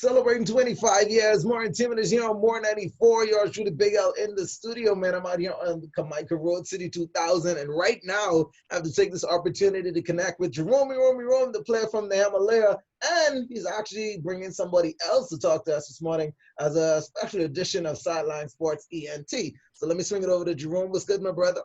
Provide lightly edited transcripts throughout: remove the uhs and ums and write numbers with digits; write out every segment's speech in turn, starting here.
Celebrating 25 years, more intimate is here on More 94. Yours truly, Big L in the studio, man. I'm out here on Jamaica Road City 2000. And right now, I have to take this opportunity to connect with Jerome, the player from the Himalaya. And he's actually bringing somebody else to talk to us this morning as a special edition of Sideline Sports ENT. So let me swing it over to Jerome. What's good, my brother?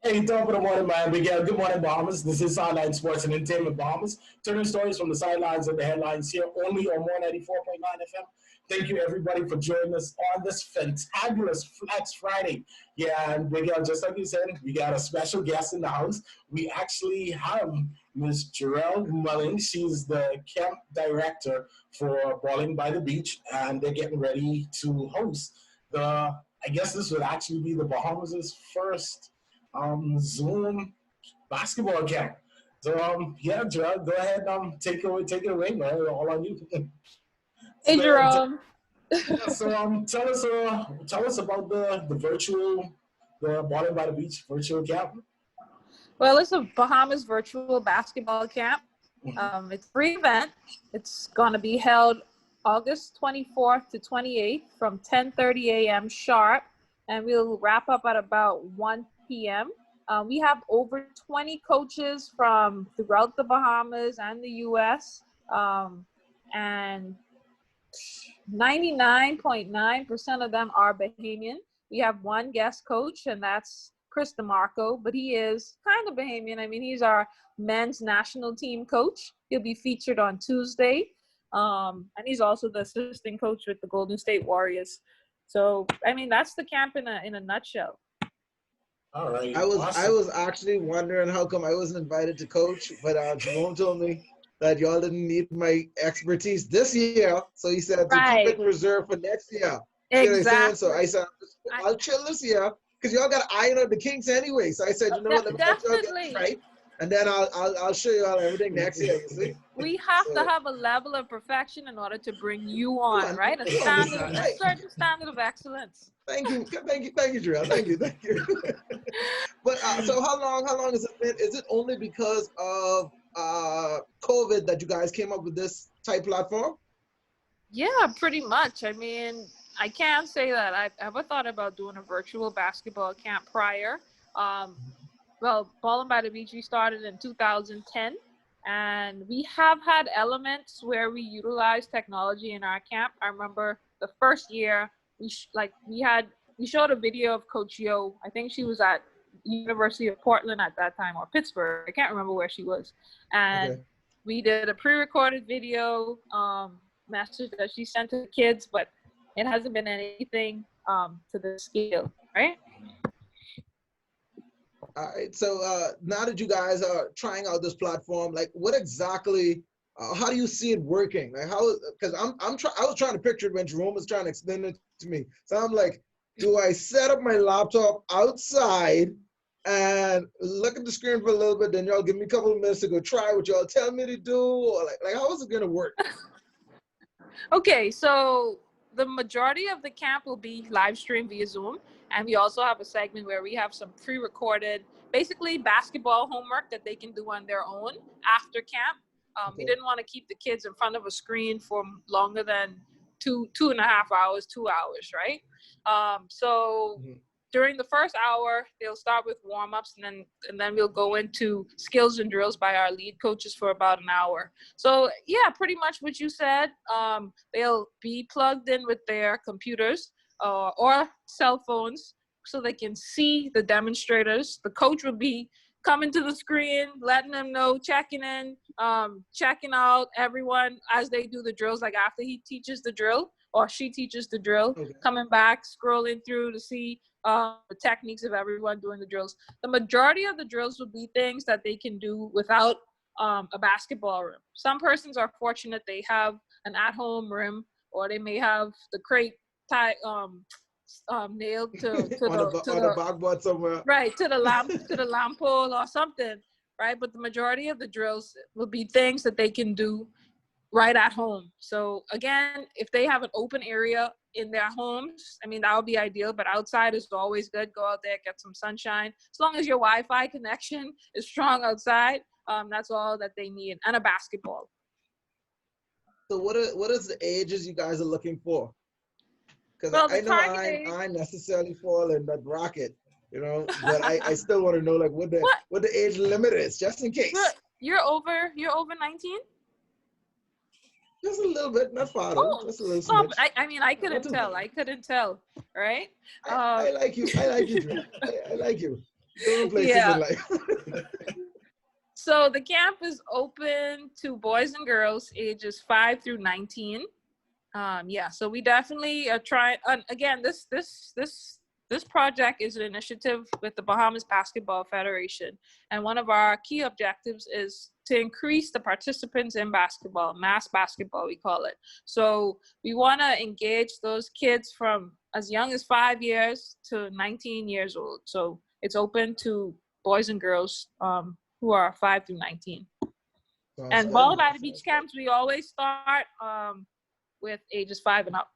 Hey, top of the morning, man. Miguel. Good morning, Bahamas. This is Sideline Sports and Entertainment Bahamas. Turning stories from the sidelines and the headlines here only on 194.9 FM. Thank you, everybody, for joining us on this fantabulous Flex Friday. Yeah, and Miguel, just like you said, we got a special guest in the house. We actually have Ms. Jarrell Mullen. She's the camp director for Balling by the Beach, and they're getting ready to host I guess this would actually be the Bahamas' first Zoom basketball camp. So yeah, Gerard, go ahead, take it away, man. All on you. Hey, Jerome. So tell us about the Balling by the Beach virtual camp. Well, it's a Bahamas virtual basketball camp. It's a free event. It's going to be held August 24th to 28th from 10:30 a.m. sharp, and we'll wrap up at about 1 p.m. We have over 20 coaches from throughout the Bahamas and the U.S., and 99.9% of them are Bahamian. We have one guest coach, and that's Chris DeMarco, but he is kind of Bahamian. I mean, he's our men's national team coach. He'll be featured on Tuesday, and he's also the assistant coach with the Golden State Warriors. So, I mean, that's the camp in a nutshell. All right. I was actually wondering how come I wasn't invited to coach, but Jerome told me that y'all didn't need my expertise this year, so he said to keep it in reserve for next year. Exactly. So I said I'll chill this year because y'all got to iron out the kinks anyway. So I said, you know what, let me let y'all get right, and then I'll show you all everything next year. You see, we have to have a level of perfection in order to bring you on, right? A certain standard of excellence. Thank you, Jarrell. Thank you. But so how long has it been? Is it only because of COVID that you guys came up with this type platform? Yeah, pretty much. I mean, I can't say that I've ever thought about doing a virtual basketball camp prior. Well, Balling by the Beach, we started in 2010, and we have had elements where we utilize technology in our camp. I remember the first year we showed a video of Coach Yo. I think she was at University of Portland at that time, or Pittsburgh. I can't remember where she was. And we did a pre-recorded video message that she sent to the kids, but it hasn't been anything to the scale, right? All right. So now that you guys are trying out this platform, like what exactly, how do you see it working? Like how? Because I was trying to picture it when Jerome was trying to explain it to me. So I'm like, do I set up my laptop outside and look at the screen for a little bit, then y'all give me a couple of minutes to go try what y'all tell me to do, or like how is it gonna work? Okay, so the majority of the camp will be live streamed via Zoom, and we also have a segment where we have some pre-recorded, basically basketball homework that they can do on their own after camp. We didn't want to keep the kids in front of a screen for longer than two and a half hours, 2 hours, right? During the first hour, they'll start with warm-ups, and then we'll go into skills and drills by our lead coaches for about an hour. So yeah, pretty much what you said. They'll be plugged in with their computers or cell phones so they can see the demonstrators. The coach will be coming to the screen, letting them know, checking in, checking out everyone as they do the drills, like after he teaches the drill or she teaches the drill, coming back, scrolling through to see the techniques of everyone doing the drills. The majority of the drills will be things that they can do without a basketball rim. Some persons are fortunate they have an at-home rim, or they may have the crate nailed to the backboard somewhere. Right, to the lamp pole or something, right? But the majority of the drills will be things that they can do right at home. So again, if they have an open area in their homes, I mean, that would be ideal, but outside is always good. Go out there, get some sunshine. As long as your Wi-Fi connection is strong outside, that's all that they need, and a basketball. So what is the ages you guys are looking for? Because Well, the I know target age. I necessarily fall in that bracket, you know, but I still want to know like What? what the age limit is, just in case. You're over 19? Just a little bit, not far though, Oh, just a little stop. smidge. I mean, I Not couldn't too tell. bad. I couldn't tell. Right? I like you. I like you, Drew. I like you. Going places in Yeah. life. So the camp is open to boys and girls ages 5 through 19. Yeah, so we definitely are trying. Again, this project is an initiative with the Bahamas Basketball Federation, and one of our key objectives is to increase the participants in basketball, mass basketball, we call it. So we want to engage those kids from as young as 5 years to 19 years old. So it's open to boys and girls who are 5 through 19. Sounds And good. Ball Battle Beach camps, we always start with ages 5 and up.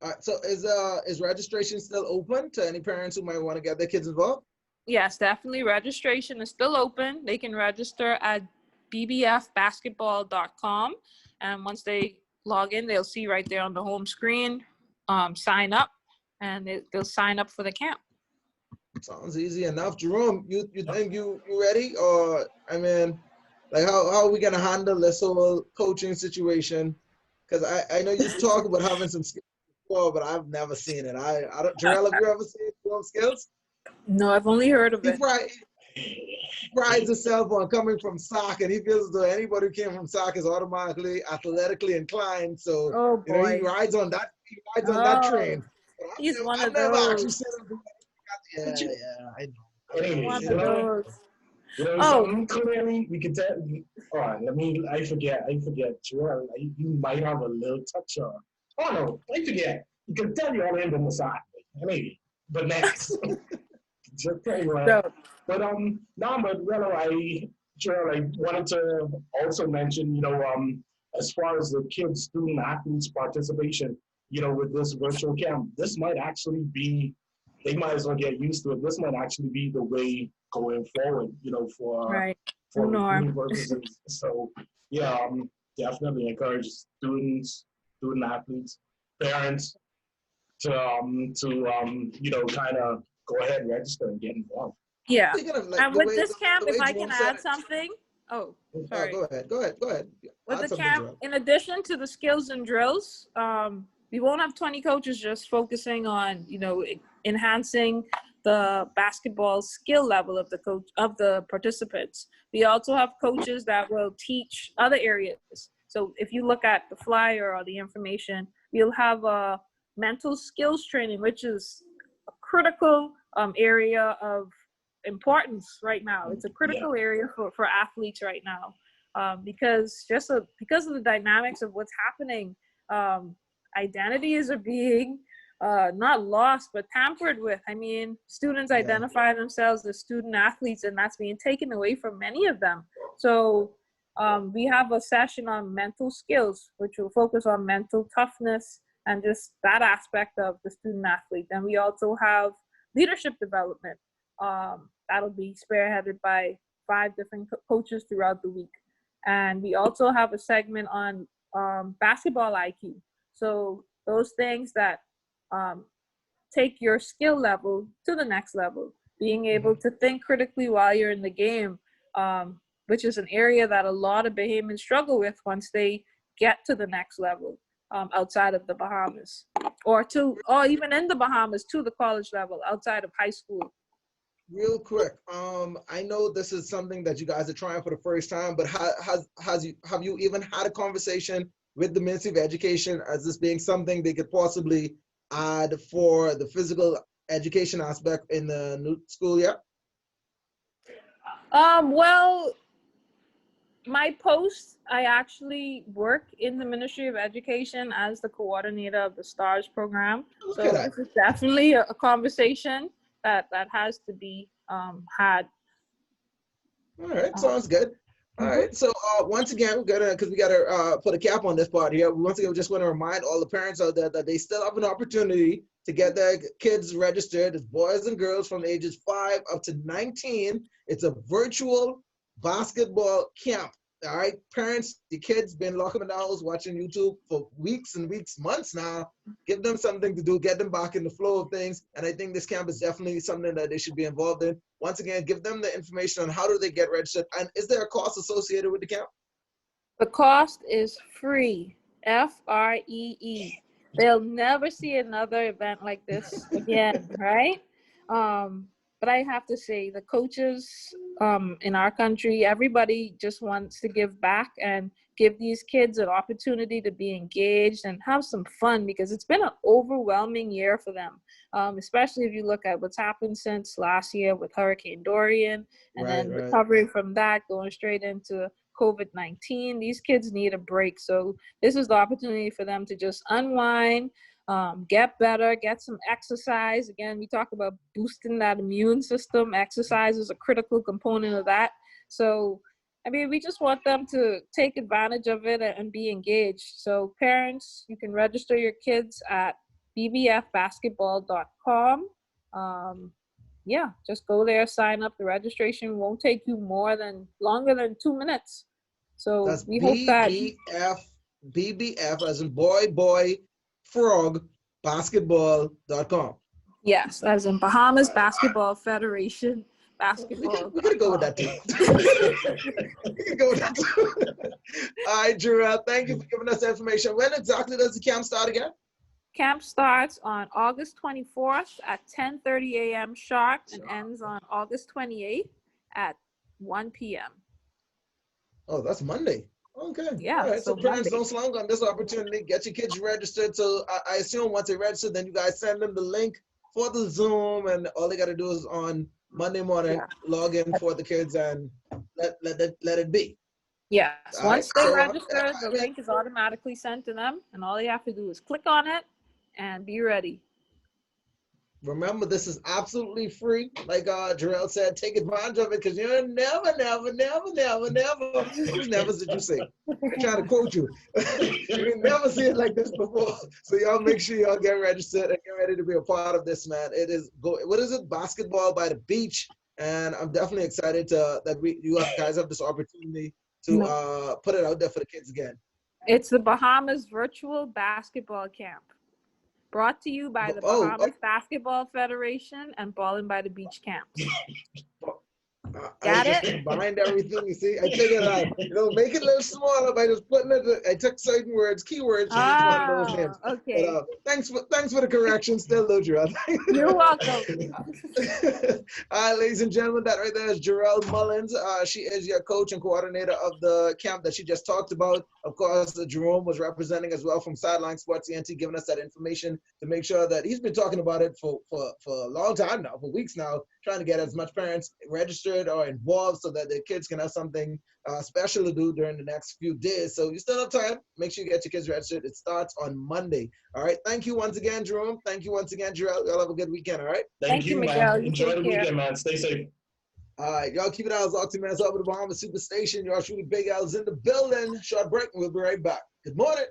All right, so is registration still open to any parents who might want to get their kids involved? Yes, definitely. Registration is still open. They can register at bbfbasketball.com. And once they log in, they'll see right there on the home screen, sign up, and they'll sign up for the camp. Sounds easy enough. Jerome, you think you ready? Or I mean, like how are we gonna handle this whole coaching situation? Because I know you talk about having some skills before, but I've never seen it. I don't. Jarrell, have you ever seen Jerome's skills? No, I've only heard of He it. prides himself on coming from soccer, and he feels as though anybody who came from soccer is automatically athletically inclined. So Oh, you know he boy. rides on that. He rides on that Oh, train. But he's one I've of never actually those. seen him do that. But Yeah, you, yeah, I know. anyways, One of those. Oh, something clearly we could tell. All right, I forget. Joel, you might have a little touch on. Oh no, I forget. You can tell you all in the side, maybe. But next, just tell you what. no. But no, but Joel, I wanted to also mention, as far as the kids, student athletes participation, with this virtual camp, this might actually be, they might as well get used to it. This might actually be the way going forward, Right. for Norm. recruiting purposes. So yeah, definitely encourage students, student athletes, parents to kind of go ahead and register and get involved. Yeah. Speaking of like And with this camp, the if way I can Jerome said add it. something. Oh, sorry. Go ahead. With Add the something, camp, Jerome. in addition to the skills and drills, we won't have 20 coaches just focusing on, enhancing the basketball skill level of the participants. We also have coaches that will teach other areas. So if you look at the flyer or the information, we'll have a mental skills training, which is a critical area of importance right now. It's a critical area for athletes right now. Because because of the dynamics of what's happening, identities are being not lost but tampered with. I mean, students identify themselves as student athletes, and that's being taken away from many of them. So we have a session on mental skills, which will focus on mental toughness and just that aspect of the student athlete. And we also have leadership development. That'll be spearheaded by 5 different coaches throughout the week. And we also have a segment on basketball IQ. So those things that take your skill level to the next level, being able to think critically while you're in the game, which is an area that a lot of Bahamians struggle with once they get to the next level outside of the Bahamas, or even in the Bahamas to the college level outside of high school. Real quick, I know this is something that you guys are trying for the first time, but have you even had a conversation with the Ministry of Education as this being something they could possibly add for the physical education aspect in the new school year? Well, my post, I actually work in the Ministry of Education as the coordinator of the STARS program. So this is definitely a conversation that has to be had. All right, sounds good. All right, so once again, because we gotta put a cap on this part here. Once again, we just want to remind all the parents out there that they still have an opportunity to get their kids registered as boys and girls from ages 5 up to 19. It's a virtual basketball camp. All right, parents, the kids been locked in the house watching YouTube for weeks and weeks, months now. Give them something to do, get them back in the flow of things. And I think this camp is definitely something that they should be involved in. Once again, give them the information on how do they get registered, and is there a cost associated with the camp? The cost is free, free. They'll never see another event like this again, right? But I have to say, the coaches in our country, everybody just wants to give back and give these kids an opportunity to be engaged and have some fun, because it's been an overwhelming year for them, especially if you look at what's happened since last year with Hurricane Dorian, and then recovering from that, going straight into COVID-19. These kids need a break. So this is the opportunity for them to just unwind, get better, get some exercise. Again, we talk about boosting that immune system. Exercise is a critical component of that. So, I mean, we just want them to take advantage of it and be engaged. So parents, you can register your kids at bbfbasketball.com. Yeah, just go there, sign up. The registration won't take you longer than 2 minutes. So that's we hope that BBF as in boy, frog, basketball.com. Yes, as in Bahamas Basketball Federation basketball. We gotta go with that too. We can go with that too. All right, Jarrell, thank you for giving us the information. When exactly does the camp start again? Camp starts on August 24th at 10:30 a.m. sharp and ends on August 28th at 1 p.m. Oh, that's Monday. Okay. Yeah. All right. So parents, Monday. don't slump on this opportunity. Get your kids registered. So I assume once they register, then you guys send them the link for the Zoom, and all they got to do is on Monday morning log in for the kids and let it be. Yes. Once they register, the mean, link is automatically sent to them, and all you have to do is click on it and be ready. Remember, this is absolutely free. Like Jarrell said, take advantage of it, because you're never did you say? I'm trying to quote you. You never see it like this before. So y'all make sure y'all get registered and get ready to be a part of this, man. It is what is it? Basketball by the beach. And I'm definitely excited that you guys have this opportunity to put it out there for the kids again. It's the Bahamas Virtual Basketball Camp. Brought to you by the Bahamas Basketball Federation and Ballin' by the Beach Camps. Got it? Combined everything, you see. I figured out, make it a little smaller by just putting it. I took certain words, keywords from each one of those names. Okay. But, thanks for the correction, still, though, Jarrell. You're welcome. All right, ladies and gentlemen, that right there is Jarrell Mullins. She is your coach and coordinator of the camp that she just talked about. Of course, Jerome was representing as well from Sideline Sports ENT, giving us that information to make sure that he's been talking about it for a long time now, for weeks now, trying to get as much parents registered or involved so that their kids can have something special to do during the next few days. So you still have time. Make sure you get your kids registered. It starts on Monday. All right. Thank you once again, Jerome. Thank you once again, Jarrell. Y'all have a good weekend. All right. Thank you, Miguel. man. Enjoy the weekend, man. Stay safe. All right. Y'all keep it out. Talk to me. It's over the Bahamas Superstation. Y'all truly Big L's in the building. Short break, and we'll be right back. Good morning.